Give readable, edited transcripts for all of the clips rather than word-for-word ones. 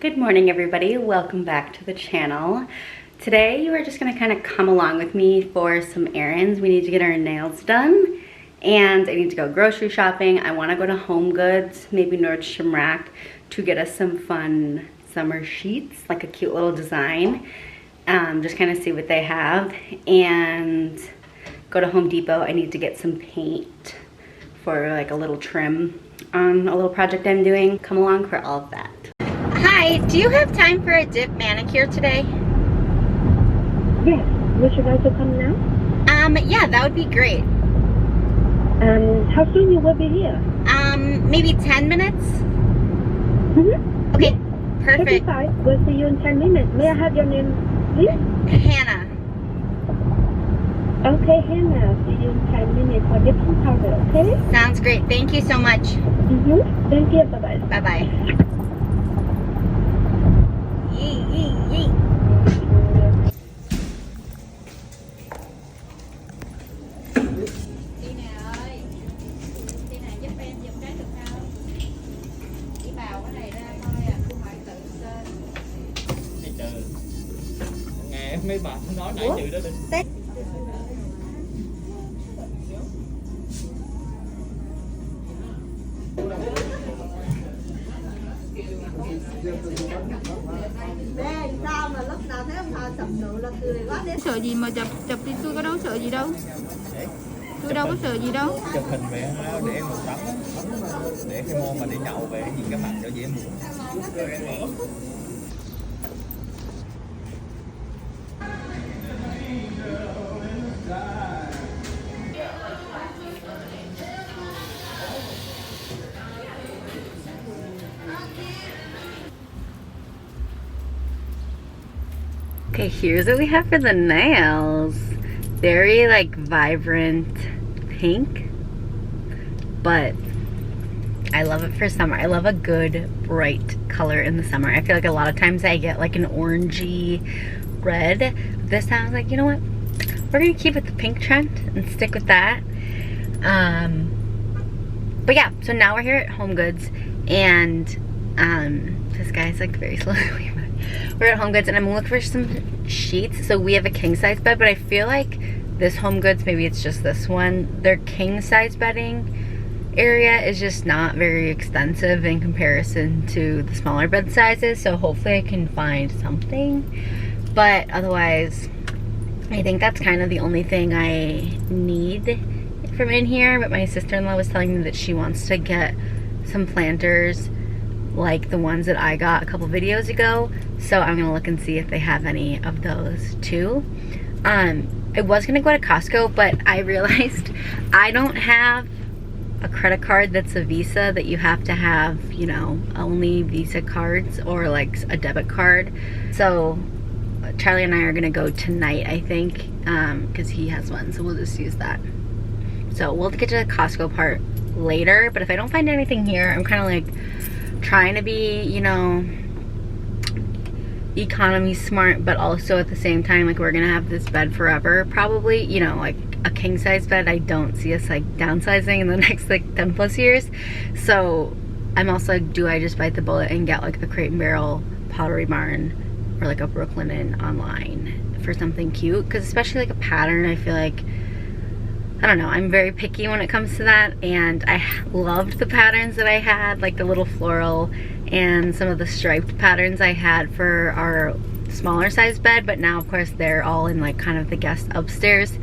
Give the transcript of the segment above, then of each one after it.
Good morning, everybody. Welcome back to the channel. Today you are just gonna kind of come along with me for some errands. We need to get our nails done and I need to go grocery shopping. I wanna go to Home Goods, maybe Nordstrom Rack, to get us some fun summer sheets, like a cute little design. Just kind of see what they have and go to Home Depot. I need to get some paint for like a little trim on a little project I'm doing. Come along for all of that. Hi, do you have time for a dip manicure today? Yes. Would you like to come now? Yeah, that would be great. How soon you will be here? Maybe 10 minutes? Mm-hmm. Okay, perfect. We'll see you in 10 minutes. May I have your name, please? Hannah. Okay, Hannah. See you in 10 minutes for different powder, okay? Sounds great. Thank you so much. Mm-hmm. Thank you. Bye-bye. Bye-bye. Yee, yee, yee. Nghe mấy bạn nói nãy chữ đó đi. Sao mà lúc nào thấy ông Thọ sập nụ là cười quá đấy. Sợ gì mà chụp đi, tôi có đâu sợ gì đâu. Tôi đâu có sợ gì đâu. Chụp hình về để em một tấm để cái môn mà đi nhậu về nhìn các bạn cho dễ mua. Okay, here's what we have for the nails. Very like vibrant pink, but I love it for summer. I love a good bright color in the summer. I feel like a lot of times I get like an orangey red. This time I was like, you know what? We're gonna keep with the pink trend and stick with that. But yeah, so now we're here at Home Goods and this guy's like very slowly. We're at Home Goods and I'm looking for some sheets. So we have a king size bed, but I feel like this Home Goods, maybe it's just this one, their king size bedding area is just not very extensive in comparison to the smaller bed sizes. So hopefully I can find something, but otherwise I think that's kind of the only thing I need from in here. But my sister-in-law was telling me that she wants to get some planters like the ones that I got a couple videos ago, so I'm gonna look and see if they have any of those too. I was gonna go to Costco, but I realized I don't have a credit card that's a Visa, that you have to have, you know, only Visa cards or like a debit card. So Charlie and I are gonna go tonight, I think, because he has one, so we'll just use that. So we'll get to the Costco part later, but if I don't find anything here, I'm kind of like trying to be, you know, economy smart, but also at the same time, like, we're gonna have this bed forever probably, you know, like a king size bed. I don't see us like downsizing in the next like 10 plus years. So I'm also like, do I just bite the bullet and get like the Crate and Barrel Pottery Barn or like a Brooklinen online for something cute? Because especially like a pattern, I feel like, I don't know, I'm very picky when it comes to that, and I loved the patterns that I had, like the little floral and some of the striped patterns I had for our smaller size bed, but now of course they're all in like kind of the guest upstairs,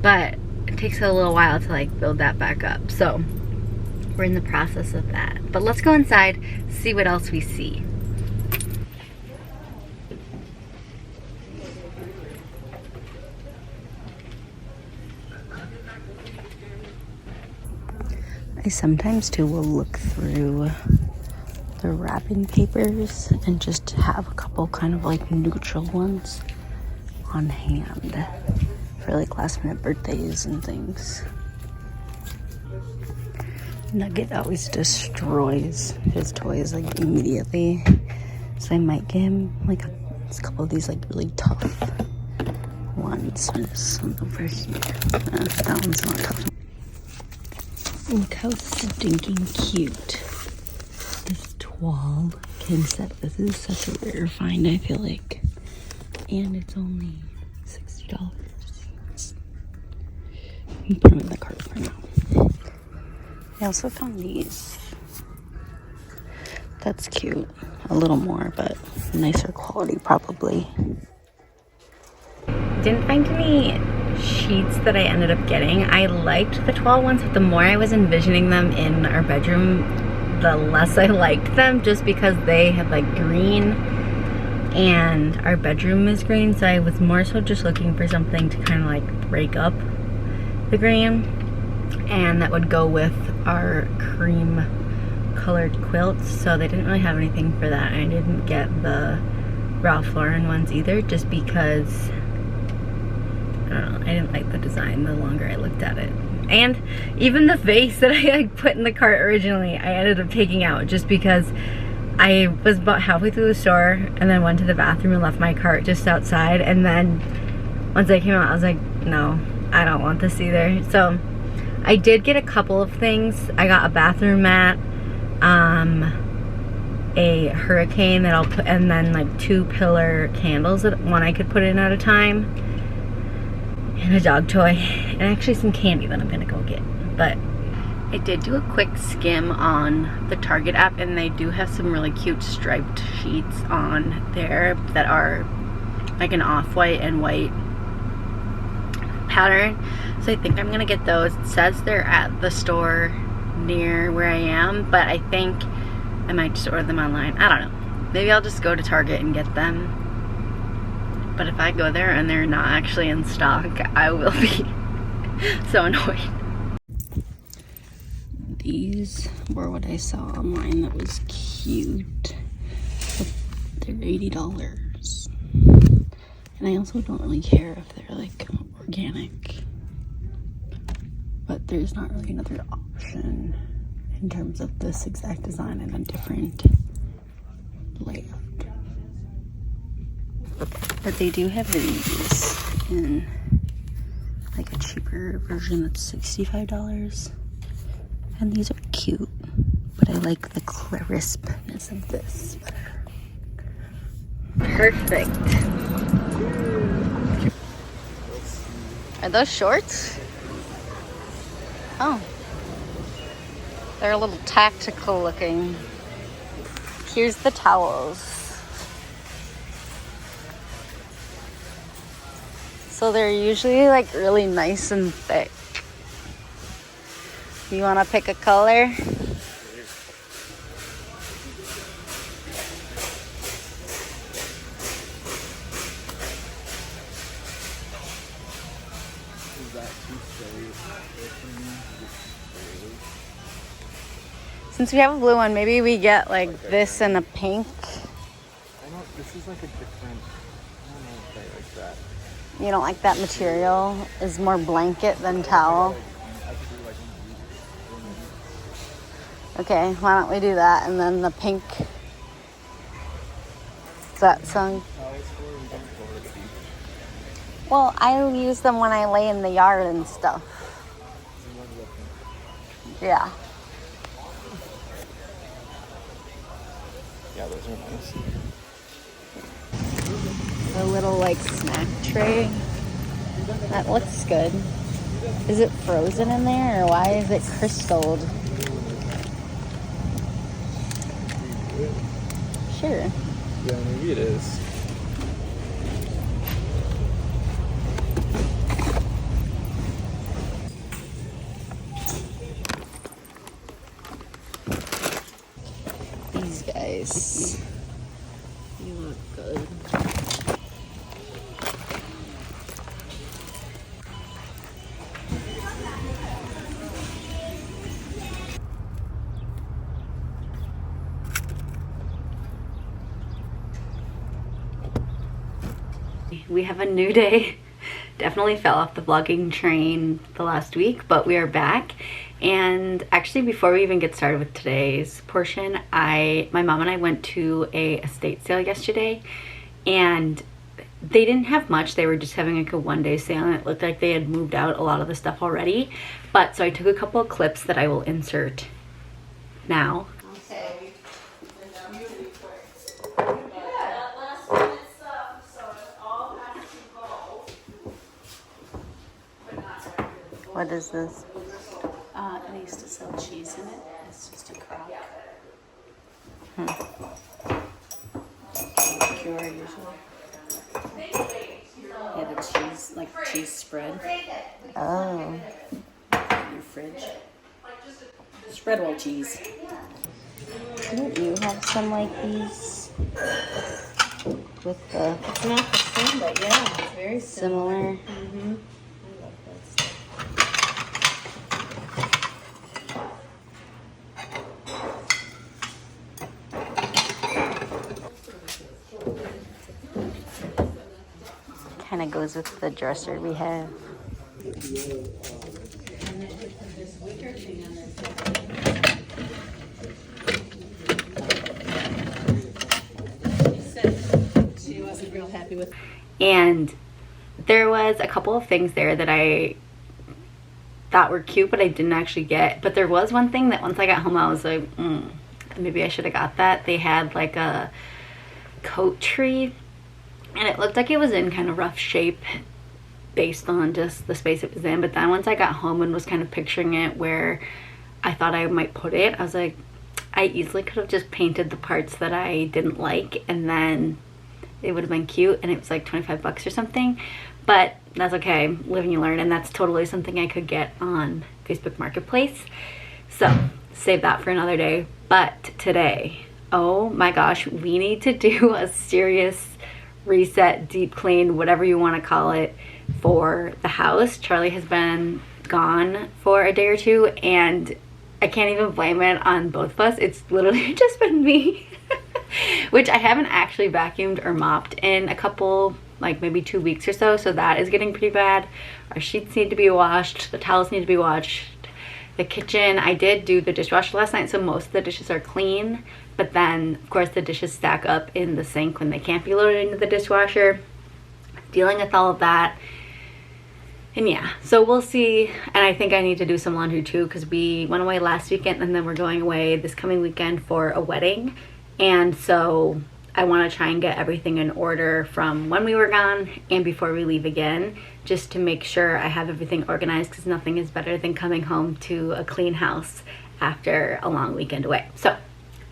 but it takes a little while to like build that back up. So we're in the process of that. But let's go inside, see what else we see. I sometimes too will look through the wrapping papers and just have a couple kind of like neutral ones on hand for like last minute birthdays and things. Nugget always destroys his toys like immediately, so I might get him like a couple of these like really tough ones. This one over here. That one's not tough. Look how stinking cute this toile king set. This is such a rare find, I feel like. And it's only $60. You put them in the cart for now. I also found these. That's cute. A little more, but nicer quality probably. Didn't find any sheets that I ended up getting. I liked the 12 ones, but the more I was envisioning them in our bedroom, the less I liked them, just because they had like green and our bedroom is green, so I was more so just looking for something to kind of like break up the green, and that would go with our cream colored quilts. So they didn't really have anything for that. I didn't get the Ralph Lauren ones either, just because I don't know, I didn't like the design the longer I looked at it. And even the vase that I like put in the cart originally, I ended up taking out just because I was about halfway through the store and then went to the bathroom and left my cart just outside, and then once I came out I was like, no, I don't want this either. So I did get a couple of things. I got a bathroom mat, a hurricane that I'll put, and then like 2 pillar candles, that one I could put in at a time, and a dog toy, and actually some candy that I'm gonna go get. But I did do a quick skim on the Target app, and they do have some really cute striped sheets on there that are like an off-white and white pattern. So I think I'm gonna get those. It says they're at the store near where I am, but I think I might just order them online. I don't know. Maybe I'll just go to Target and get them. But if I go there and they're not actually in stock, I will be so annoyed. These were what I saw online that was cute. They're $80. And I also don't really care if they're like organic. But there's not really another option in terms of this exact design and a different layout. But they do have these in like a cheaper version that's $65. And these are cute, but I like the crispness of this better. Perfect. Are those shorts? Oh. They're a little tactical looking. Here's the towels. So they're usually like really nice and thick. You want to pick a color? Since we have a blue one, maybe we get like this and a pink. I know this is like a different. I don't know if I like that. You don't like that material? Is more blanket than towel. Okay, why don't we do that? And then the pink. Is that song? Well, I use them when I lay in the yard and stuff. Yeah. Yeah, those are nice. A little like snack tray. That looks good. Is it frozen in there, or why is it crystalled? Sure. Yeah, maybe it is. These guys. You look good. We have a new day. Definitely fell off the vlogging train the last week, but we are back. And actually, before we even get started with today's portion, my mom and I went to a estate sale yesterday, and they didn't have much. They were just having like a one-day sale, and it looked like they had moved out a lot of the stuff already. But so I took a couple of clips that I will insert now. What is this? They used to sell cheese in it. It's just a crock. Cure usually. Yeah, the cheese, like cheese spread. Oh. In your fridge. Spread well cheese. Didn't you have some like these with the It's not the same, but yeah, it's very similar? Mm-hmm. I love that stuff. Kind of goes with the dresser we have. She wasn't real happy with. And there was a couple of things there that I thought were cute, but I didn't actually get. But there was one thing that once I got home, I was like, maybe I should have got that. They had like a coat tree, and it looked like it was in kind of rough shape based on just the space it was in. But then once I got home and was kind of picturing it where I thought I might put it, I was like, I easily could have just painted the parts that I didn't like, and then it would have been cute. And it was like 25 bucks or something, but that's okay. Live and you learn. And that's totally something I could get on Facebook Marketplace. So save that for another day. But today, oh my gosh, we need to do a serious reset, deep clean, whatever you want to call it, for the house. Charlie has been gone for a day or two, and I can't even blame it on both of us. It's literally just been me. Which I haven't actually vacuumed or mopped in a couple, like maybe 2 weeks or so. So that is getting pretty bad. Our sheets need to be washed. The towels need to be washed. The kitchen, I did do the dishwasher last night, so most of the dishes are clean. But then, of course, the dishes stack up in the sink when they can't be loaded into the dishwasher. Dealing with all of that. And yeah, so we'll see. And I think I need to do some laundry too, because we went away last weekend and then we're going away this coming weekend for a wedding. And so I want to try and get everything in order from when we were gone and before we leave again, just to make sure I have everything organized, because nothing is better than coming home to a clean house after a long weekend away. So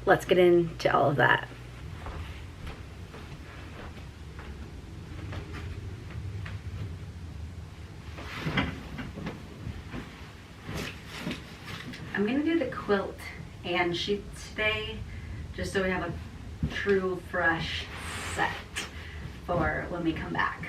let's get into all of that. I'm gonna do the quilt and sheets today, just so we have a true fresh set for when we come back.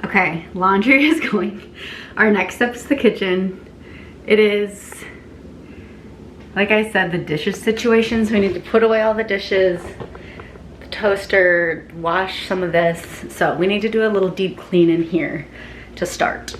Okay, laundry is going. Our next step is the kitchen. It is, like I said, the dishes situation, so we need to put away all the dishes. The toaster, wash some of this. So we need to do a little deep clean in here to start.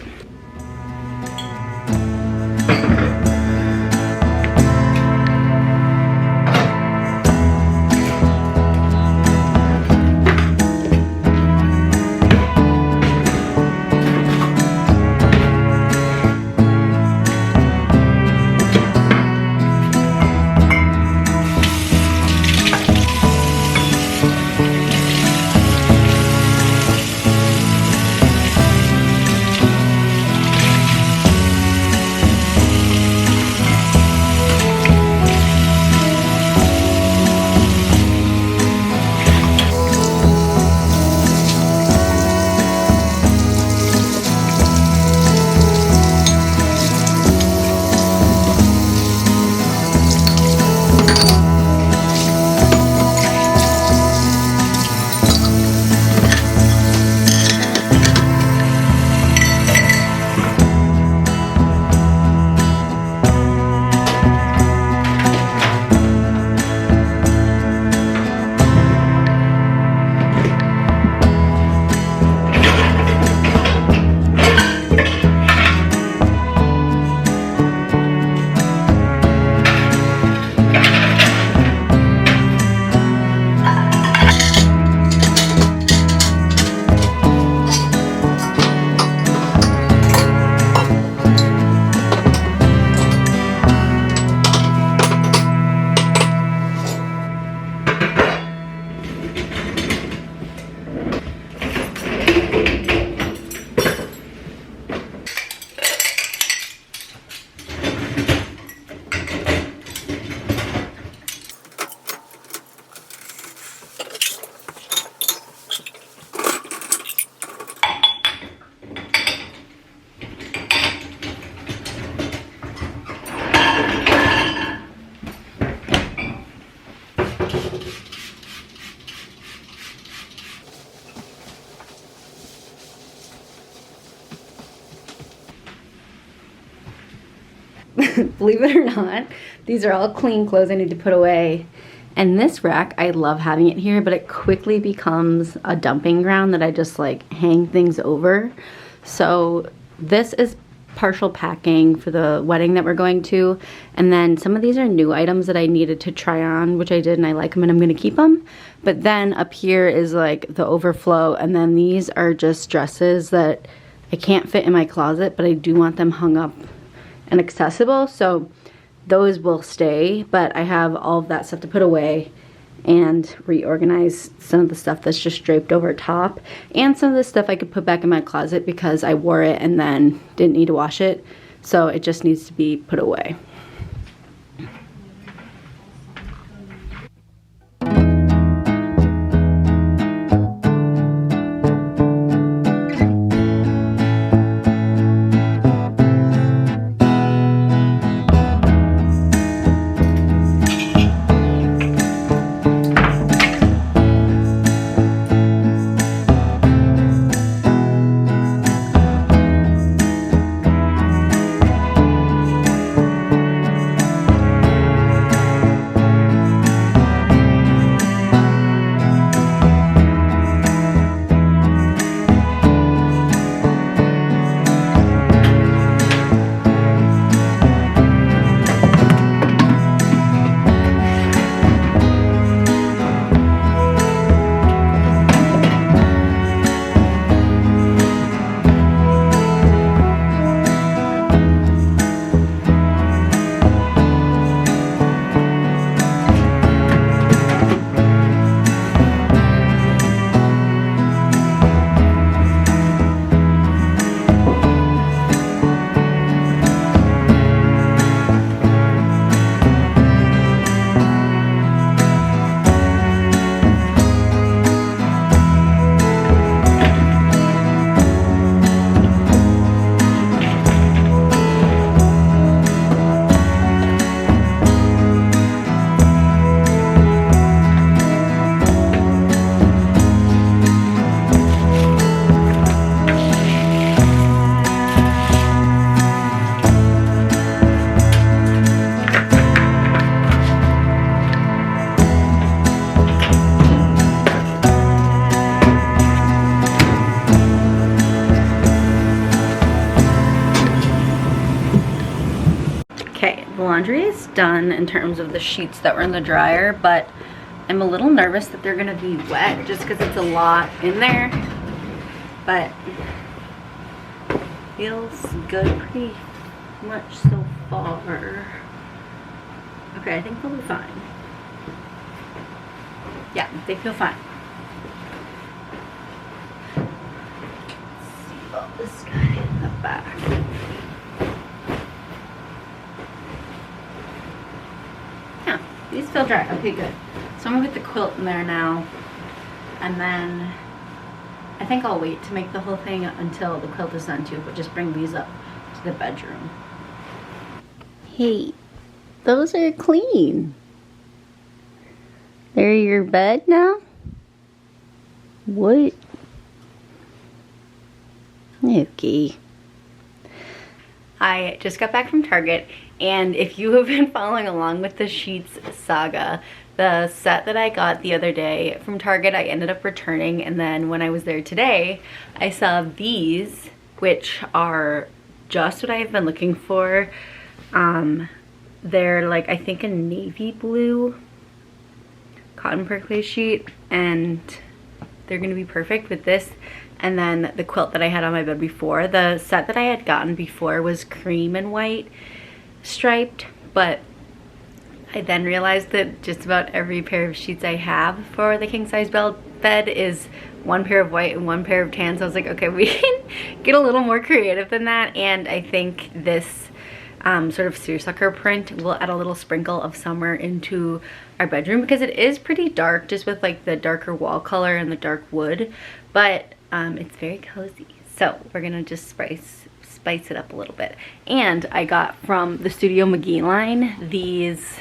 Believe it or not, these are all clean clothes I need to put away. And this rack, I love having it here, but it quickly becomes a dumping ground that I just like hang things over. So this is partial packing for the wedding that we're going to. And then some of these are new items that I needed to try on, which I did, and I like them and I'm gonna keep them. But then up here is like the overflow. And then these are just dresses that I can't fit in my closet, but I do want them hung up and accessible, so those will stay. But I have all of that stuff to put away and reorganize some of the stuff that's just draped over top, and some of the stuff I could put back in my closet because I wore it and then didn't need to wash it, so it just needs to be put away. Okay, the laundry is done in terms of the sheets that were in the dryer, but I'm a little nervous that they're gonna be wet just because it's a lot in there. But feels good pretty much so far. Okay, I think they'll be fine. Yeah, they feel fine. Let's see about this guy in the back. Yeah, these feel dry. Okay, good. So I'm gonna put the quilt in there now, and then I think I'll wait to make the whole thing until the quilt is done too, but just bring these up to the bedroom. Hey, those are clean. They're your bed now? What? Okay. I just got back from Target, and if you have been following along with the sheets saga, the set that I got the other day from Target I ended up returning, and then when I was there today I saw these, which are just what I have been looking for. They're like, I think, a navy blue cotton perclay sheet, and they're gonna be perfect with this and then the quilt that I had on my bed before. The set that I had gotten before was cream and white striped, but I then realized that just about every pair of sheets I have for the king size bed is one pair of white and one pair of tan. So I was like, okay, we can get a little more creative than that. And I think this sort of seersucker print will add a little sprinkle of summer into our bedroom, because it is pretty dark just with like the darker wall color and the dark wood, but it's very cozy. So we're gonna just spice it up a little bit. And I got from the Studio McGee line these,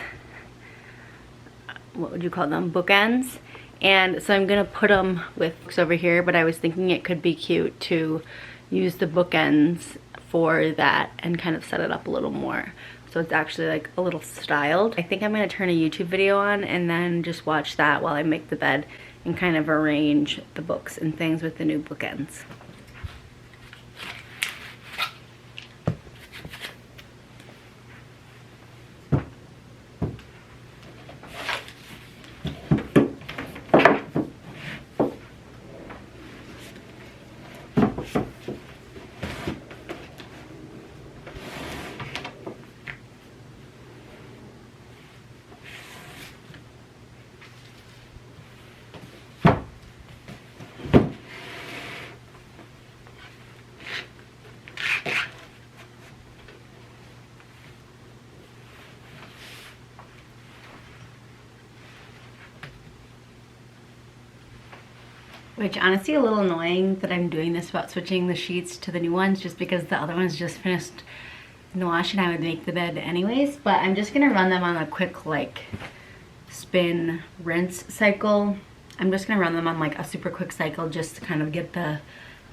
what would you call them, bookends. And so I'm gonna put them with books over here, but I was thinking it could be cute to use the bookends for that and kind of set it up a little more, so it's actually like a little styled. I think I'm gonna turn a YouTube video on and then just watch that while I make the bed and kind of arrange the books and things with the new bookends. Which honestly a little annoying that I'm doing this about switching the sheets to the new ones, just because the other ones just finished in the wash and I would make the bed anyways. But I'm just gonna run them on a quick like spin rinse cycle. I'm just gonna run them on like a super quick cycle just to kind of get the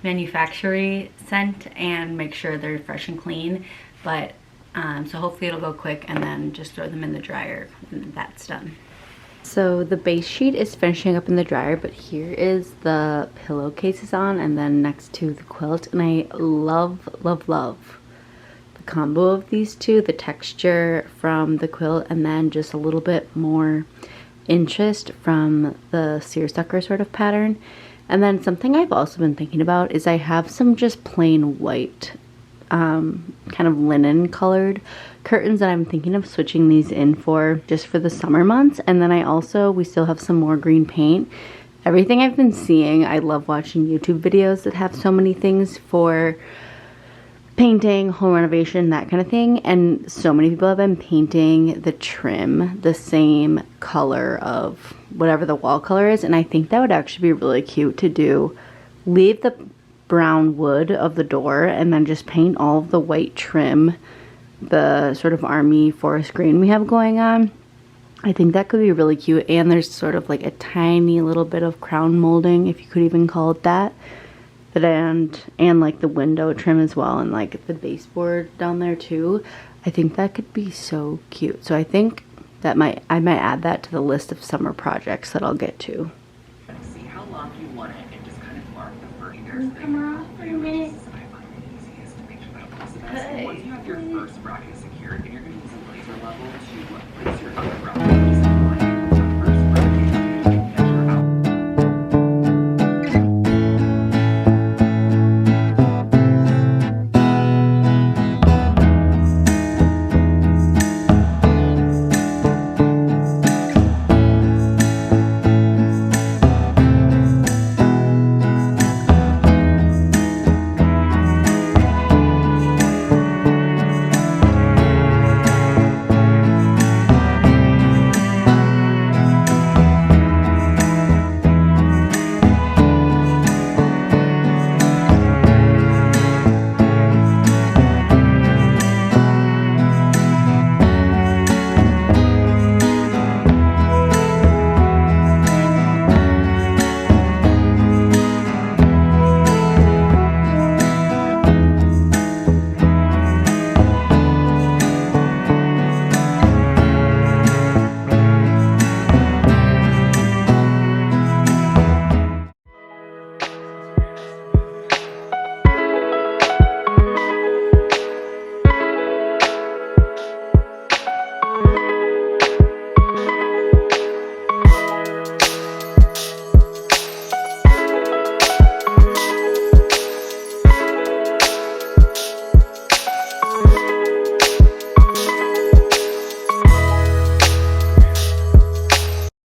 manufacturing scent and make sure they're fresh and clean. But so hopefully it'll go quick, and then just throw them in the dryer when that's done. So the base sheet is finishing up in the dryer, but here is the pillowcases on, and then next to the quilt. And I love, love, love the combo of these two, the texture from the quilt and then just a little bit more interest from the seersucker sort of pattern. And then something I've also been thinking about is I have some just plain white kind of linen colored curtains that I'm thinking of switching these in for just for the summer months. And then we still have some more green paint. Everything I've been seeing, I love watching YouTube videos that have so many things for painting, home renovation, that kind of thing. And so many people have been painting the trim the same color of whatever the wall color is. And I think that would actually be really cute to do. Leave the brown wood of the door and then just paint all of the white trim, the sort of army forest green we have going on. I think that could be really cute. And there's sort of like a tiny little bit of crown molding, if you could even call it that. And like the window trim as well, and like the baseboard down there too. I think that could be so cute. So I think that I might add that to the list of summer projects that I'll get to. See how long you want it and just kind of mark the first Come on for a minute. I find it easiest to make sure that Hey.